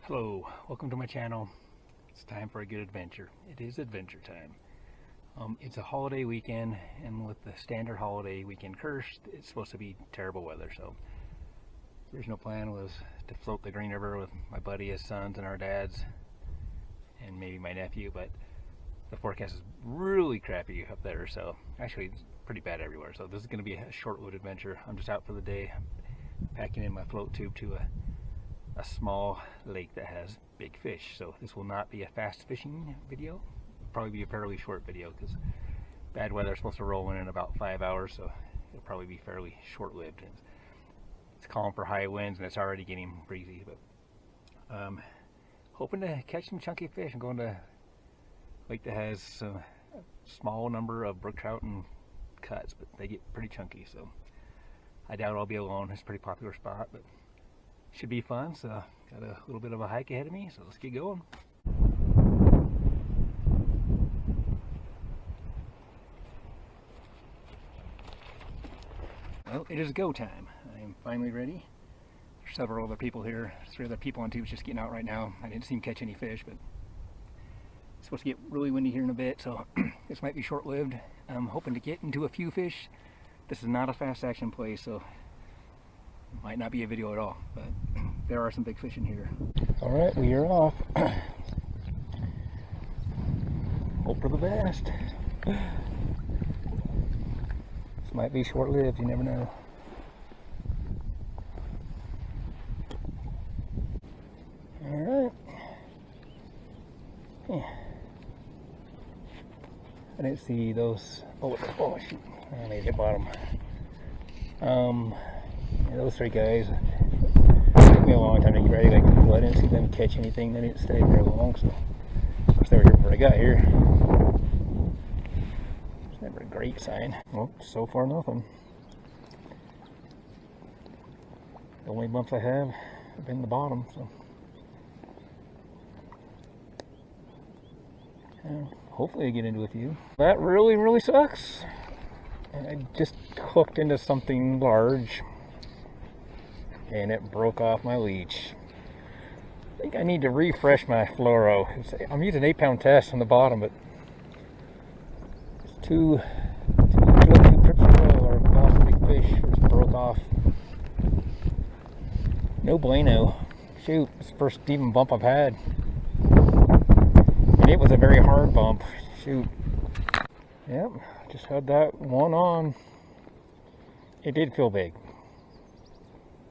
Hello, welcome to my channel. It's time for a good adventure. It is adventure time. It's a holiday weekend, and with the standard holiday weekend curse, it's supposed to be terrible weather. So the original plan was to float the Green River with my buddy, his sons, and our dads, and maybe my nephew, but the forecast is really crappy up there, so actually it's pretty bad everywhere. So this is going to be a short-lived adventure. I'm just out for the day, packing in my float tube to a small lake that has big fish. So this will not be a fast fishing video. It'll probably be a fairly short video because bad weather is supposed to roll in about 5 hours, so it'll probably be fairly short-lived. It's calling for high winds and it's already getting breezy, but hoping to catch some chunky fish. I'm going to a lake that has a small number of brook trout and cuts, but they get pretty chunky, so I doubt I'll be alone. It's a pretty popular spot, but should be fun. So got a little bit of a hike ahead of me, so let's get going. Well, it is go time. I am finally ready. There's several other people here. 3 other people on tubes just getting out right now. I didn't see them catch any fish, but it's supposed to get really windy here in a bit, so this might be short-lived. I'm hoping to get into a few fish. This is not a fast action place, so might not be a video at all, but there are some big fish in here. All right, we are off. Hope for the best. This might be short-lived, you never know. All right. Yeah. I didn't see those. Oh shoot! I made it bottom. Yeah, those 3 guys, it took me a long time to get ready. Like, well, I didn't see them catch anything. They didn't stay very long, so of course they were here before I got here. It's never a great sign. Well, so far nothing. The only bumps I have been the bottom, so hopefully I get into a few. That really sucks. I just hooked into something large and it broke off my leech. I think I need to refresh my fluoro. I'm using 8-pound test on the bottom, but it's too trips or lost a big fish. It just broke off. No bueno. Shoot, it's the first even bump I've had. And it was a very hard bump. Shoot. Yep, just had that one on. It did feel big.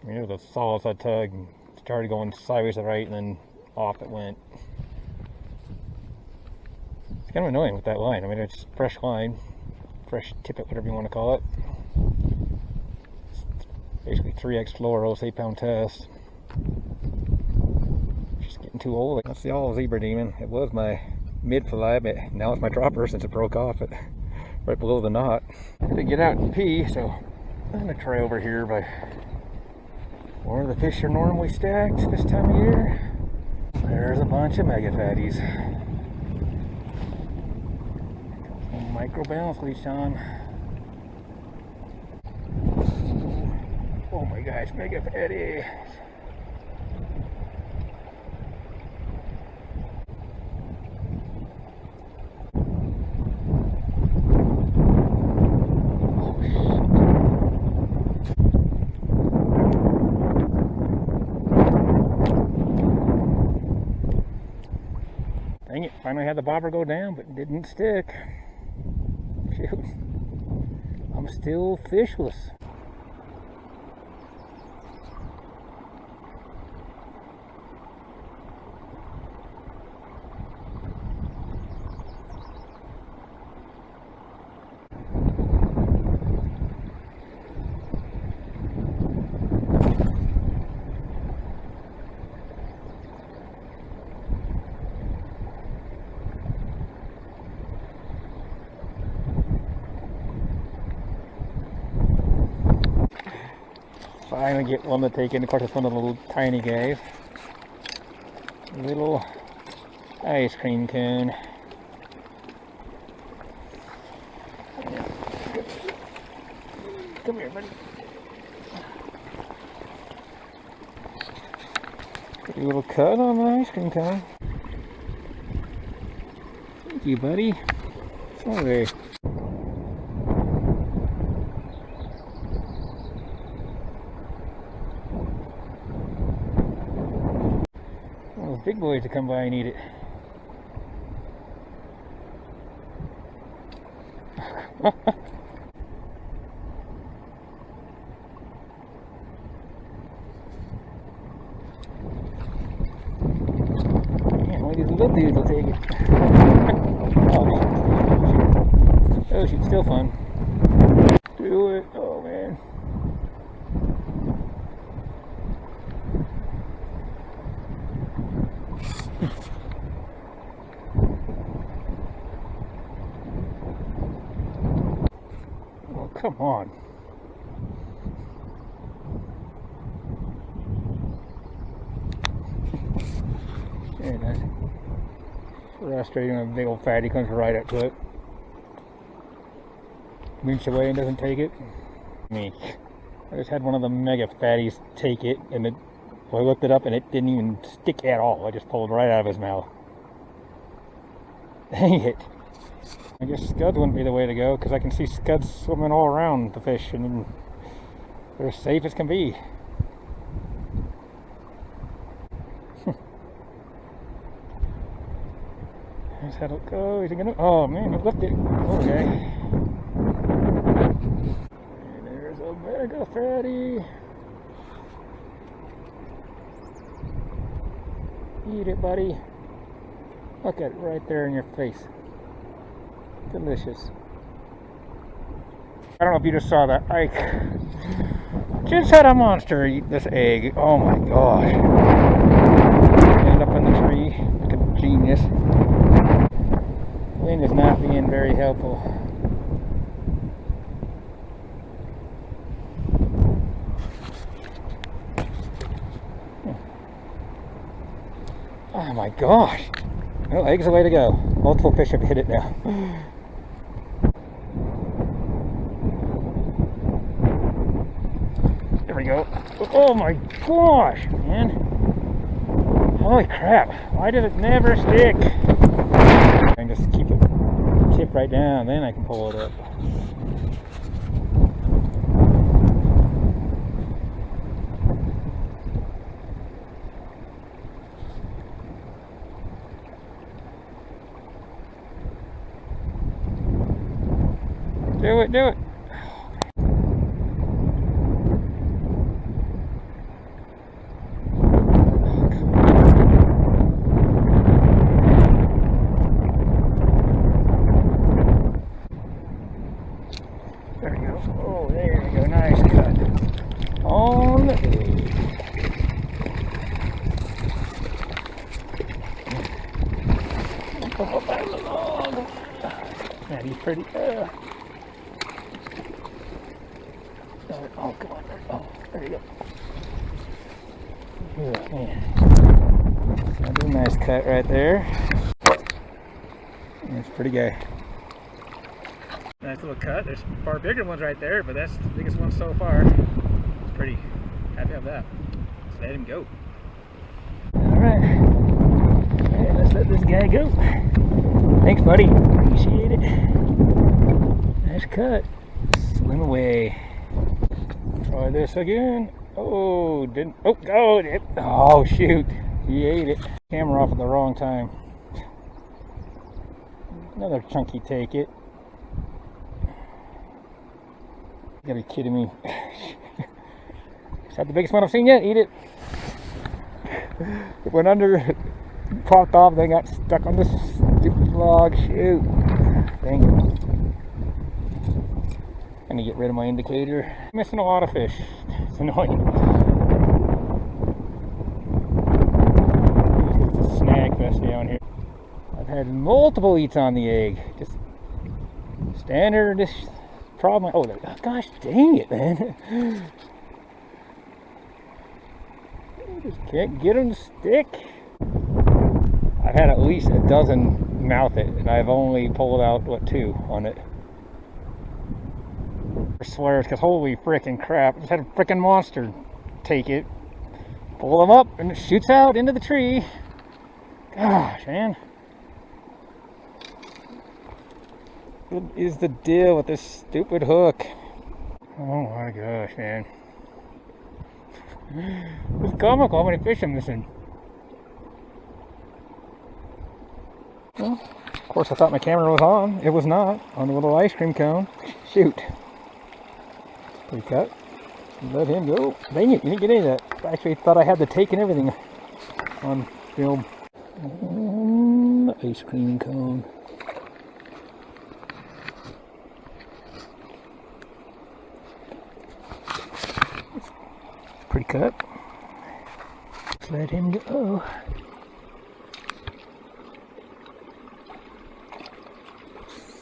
I mean, it was a solid side tug. Started going sideways to the right and then off it went. It's kind of annoying with that line. I mean, it's fresh line, fresh tippet, whatever you want to call it. It's basically 3x fluoro, 8-pound test. Just getting too old. That's the all zebra demon. It was my mid-fly, but now it's my dropper since it broke off it right below the knot. I had to get out and pee, so I'm gonna try over here by where the fish are normally stacked this time of year. There's a bunch of mega fatties. Micro balance leech on. Oh my gosh, mega fatty. Dang it, finally had the bobber go down, but it didn't stick. Shoot. I'm still fishless. Finally get one to take in. Of course, it's one of the little tiny guys. Little ice cream cone. Come here, buddy. A little cut on the ice cream cone. Thank you, buddy. Sorry. Those big boys to come by and eat it. Man, only these little dudes will take it. Oh, shoot, still fun. Do it. Oh, man. Oh, come on. Very nice. Frustrating when a big old fatty comes right up to it. Moves away and doesn't take it. Me. I just had one of the mega fatties take it, and I looked it up and it didn't even stick at all. I just pulled it right out of his mouth. Dang it. I guess scuds wouldn't be the way to go, because I can see scuds swimming all around the fish, and they're as safe as can be. Here's how to go. Is he gonna? Oh man, he left it. Okay. And there's a mega fatty. Eat it, buddy. Look at it right there in your face. Delicious. I don't know if you just saw that. I just had a monster eat this egg. Oh my gosh. End up in the tree. Like a genius. Wind is not being very helpful. Oh my gosh. Well, egg's the way to go. Multiple fish have hit it now. There we go. Oh my gosh, man. Holy crap. Why did it never stick? I can just keep it tip right down, then I can pull it up. Do it, do it. There we go. Oh, there we go. Nice cut. On the egg. Man, he's pretty. Oh, come on. Oh, there you go. Oh, man. That's a nice cut right there. That's pretty good. Nice little cut. There's far bigger ones right there, but that's the biggest one so far. Pretty happy with that. Let's let him go. Alright. Alright, let's let this guy go. Thanks, buddy. Appreciate it. Nice cut. Swim away. Try this again. Oh, didn't. Oh, go. Oh, shoot. He ate it. Camera off at the wrong time. Another chunky take it. You gotta be kidding me. Is that the biggest one I've seen yet? Eat it. It went under, popped off, then got stuck on this stupid log. Shoot. Dang it. I'm gonna get rid of my indicator. I'm missing a lot of fish. It's annoying. It's a snag fest down here. I've had multiple eats on the egg. Just standard. This problem. Oh, gosh dang it, man. I just can't get them to stick. I've had at least a dozen mouth it, and I've only pulled out, what, 2 on it. I swear, because holy freaking crap, I just had a freaking monster take it. pull them up and it shoots out into the tree. Gosh, man. What is the deal with this stupid hook? Oh my gosh, man. It's comical how many fish I'm missing. Well, of course I thought my camera was on. It was not. On the little ice cream cone. Shoot. Pretty cut. Let him go. Dang it, you didn't get any of that. I actually thought I had the take and everything on film. Ice cream cone. Pretty cut. Just let him go.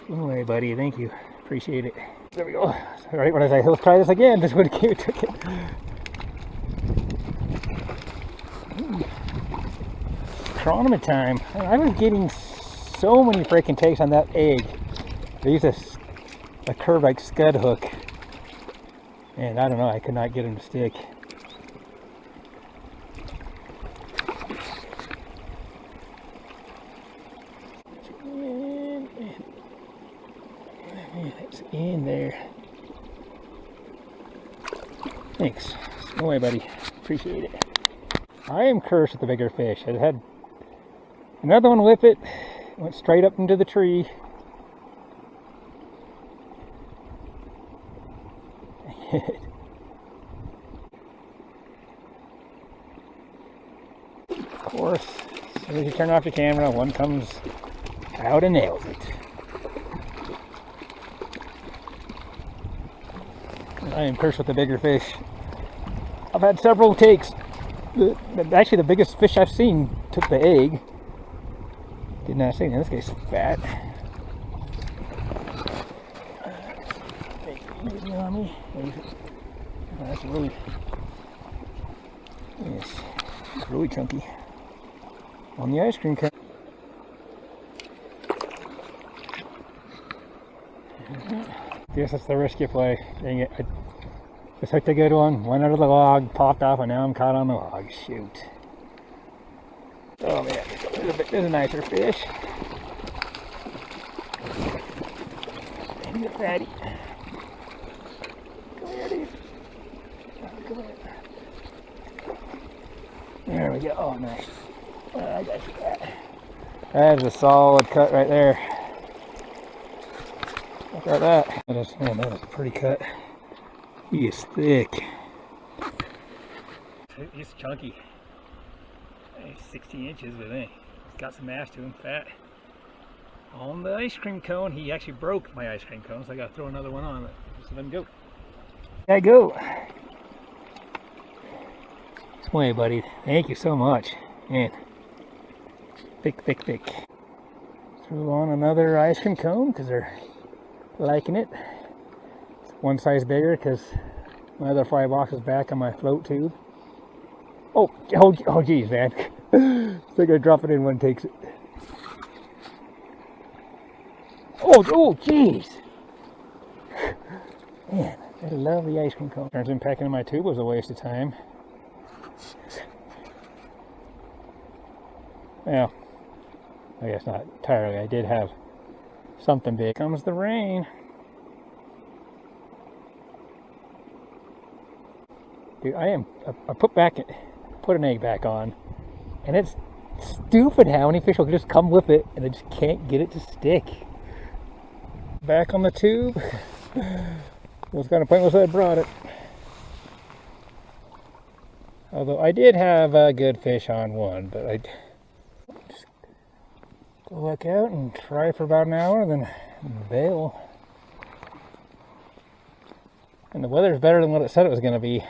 Swim away, buddy. Thank you. Appreciate it. There we go. All right, what did I say? Let's try this again. Just would have took it. Tournament time. I was getting so many freaking takes on that egg. They used a curved like scud hook. And I don't know, I could not get him to stick. It's in there. Thanks. No way, buddy. Appreciate it. I am cursed with the bigger fish. I had another one with it. Went straight up into the tree. Of course, as soon as you turn off the camera, one comes out and nails it. I am cursed with the bigger fish. I've had several takes. Actually, the biggest fish I've seen took the egg. Did not see it. This guy's fat. Take it easy on me. That's really, yes, it's really chunky. On the ice cream cone. Guess that's the risk you play. Dang it. I just hooked a good one, went under the log, popped off, and now I'm caught on the log. Shoot. Oh man, there's a nicer fish. And the fatty. Come here, dude. Come here. There we go. Oh, nice. I got you that. That is a solid cut right there. Look at that. Man, that is a pretty cut. He is thick. He's chunky. He's 16 inches, but hey, he's got some mass to him, fat. On the ice cream cone, he actually broke my ice cream cone, so I gotta throw another one on. Just let him go. There you go. Sway, buddy. Thank you so much. Man, thick, thick, thick. Threw on another ice cream cone because they're liking it. It's one size bigger because my other fry box is back on my float tube. Oh geez, man. Still gonna drop it in when it takes it. Oh geez. Man, I love the ice cream cone. Turns in packing in my tube was a waste of time. Well, I guess not entirely. I did have something big. Comes the rain. Dude, I put an egg back on, and it's stupid how many fish will just come with it and they just can't get it to stick. Back on the tube. Was kind of pointless that I brought it. Although I did have a good fish on one, but I just go back out and try for about an hour, then bail. And the weather's better than what it said it was going to be.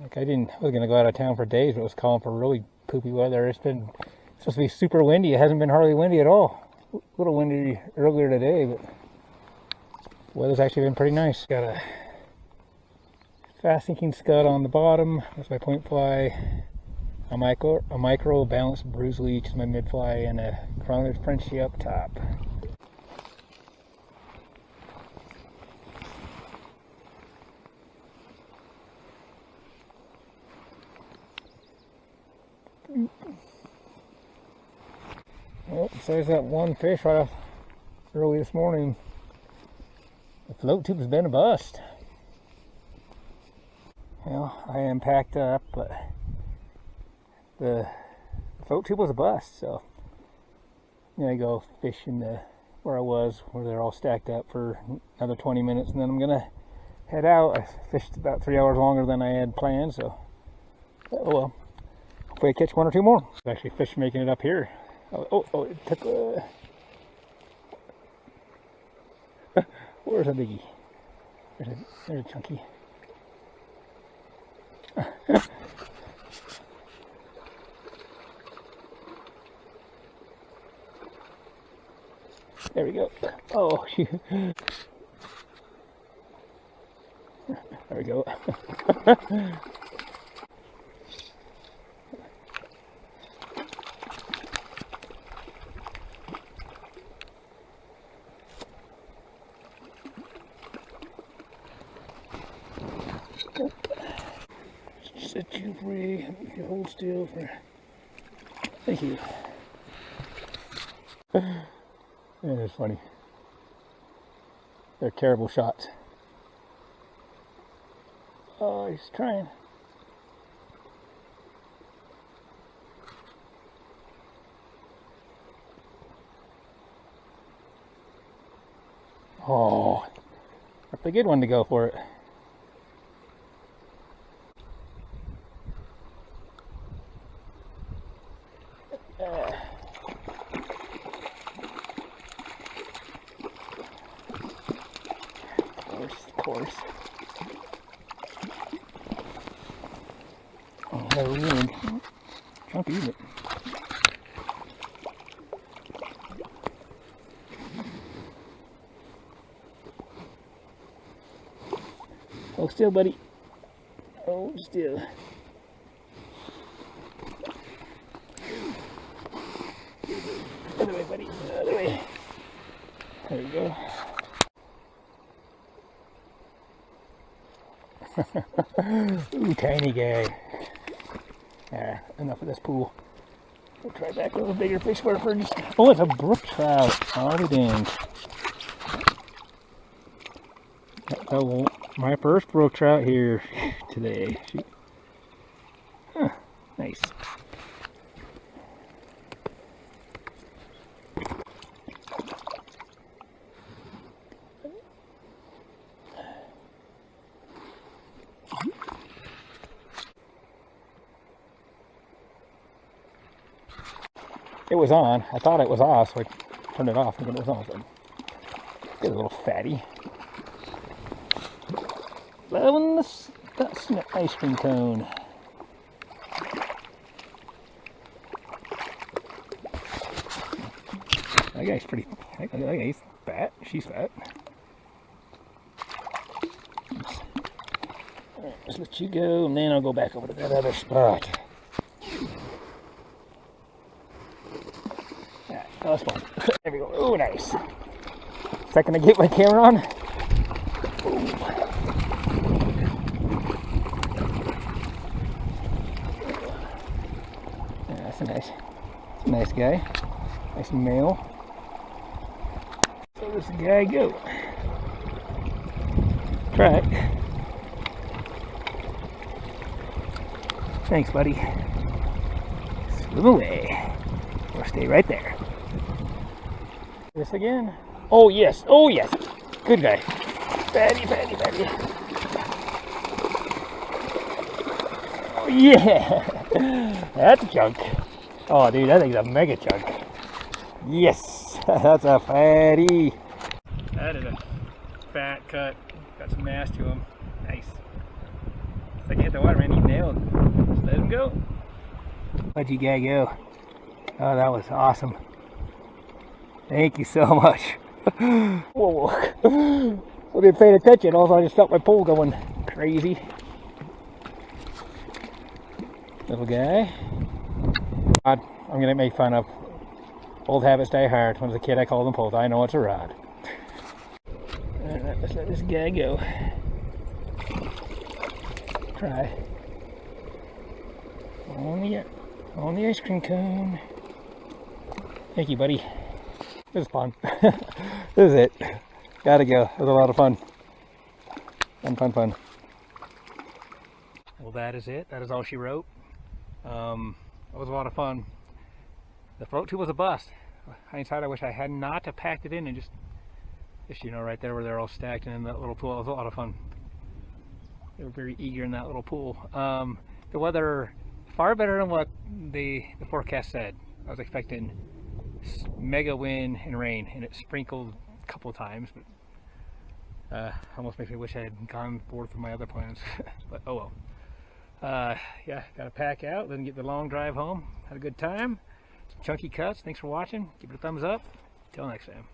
Like I was going to go out of town for days, but it was calling for really poopy weather. It's supposed to be super windy. It hasn't been hardly windy at all. A little windy earlier today, but the weather's actually been pretty nice. Got a fast sinking scud on the bottom. That's my point fly. A micro balanced bruise leech is my mid fly, and a crowned Frenchie up top. Well, besides that one fish right off early this morning, the float tube has been a bust. Well, I am packed up, but the float tube was a bust, so I'm gonna go fish in where I was, where they're all stacked up for another 20 minutes, and then I'm gonna head out. I fished about 3 hours longer than I had planned, so oh well. Hopefully I catch one or two more. There's actually fish making it up here. Oh, it took where's a biggie? There's a chunky. There we go. Oh, shoot. There we go. Set you free. If you hold still for. Thank you. Yeah, it's funny. They're terrible shots. Oh, he's trying. Oh, that's a good one to go for it. Of course. Oh, they're really chunky, isn't it? Hold still, buddy. Hold still. Other way, buddy. Other way. There you go. Ooh, tiny guy. Enough of this pool. We'll try back with a bigger fish for just. Oh, it's a brook trout. I'll be danged. Oh, my first brook trout here today. Shoot. Huh, nice. It was on. I thought it was off, so I turned it off thinking it was on. So get a little fatty. Loving that ice cream cone. That guy's pretty. That guy's fat. She's fat. Alright, let's let you go, and then I'll go back over to that other spot. Oh, that's fun. There we go. Oh, nice. Second I get my camera on. Ooh. Yeah, that's a nice guy. Nice male. So where's the guy go? Try it. Thanks, buddy. Swim away. Or stay right there. This again. Oh yes, oh yes. Good guy. Fatty. Oh yeah. That's a chunk. Oh dude, that thing's a mega chunk. Yes, that's a fatty. That is a fat cut. Got some mass to him. Nice. It's like he hit the water, man. He nailed. Just let him go. Where'd you guy go? Oh, that was awesome. Thank you so much. Whoa. I didn't pay attention, also I just felt my pole going crazy. Little guy. I'm going to make fun of old habits die hard. When I was a kid I called them poles. I know it's a rod. Alright, let's let this guy go. Try. Only yet. On the ice cream cone. Thank you, buddy. This is fun. This is it. Gotta go. It was a lot of fun. Fun. Well, that is it. That is all she wrote. It was a lot of fun. The float tube was a bust. Hindsight, I wish I had not have packed it in and just you know, right there where they're all stacked and in that little pool. It was a lot of fun. They were very eager in that little pool. The weather far better than what the forecast said. I was expecting mega wind and rain, and it sprinkled a couple of times, but almost makes me wish I had gone forth with my other plans. But oh well. Yeah, gotta pack out, then get the long drive home. Had a good time. Some chunky cuts. Thanks for watching. Give it a thumbs up. Till next time.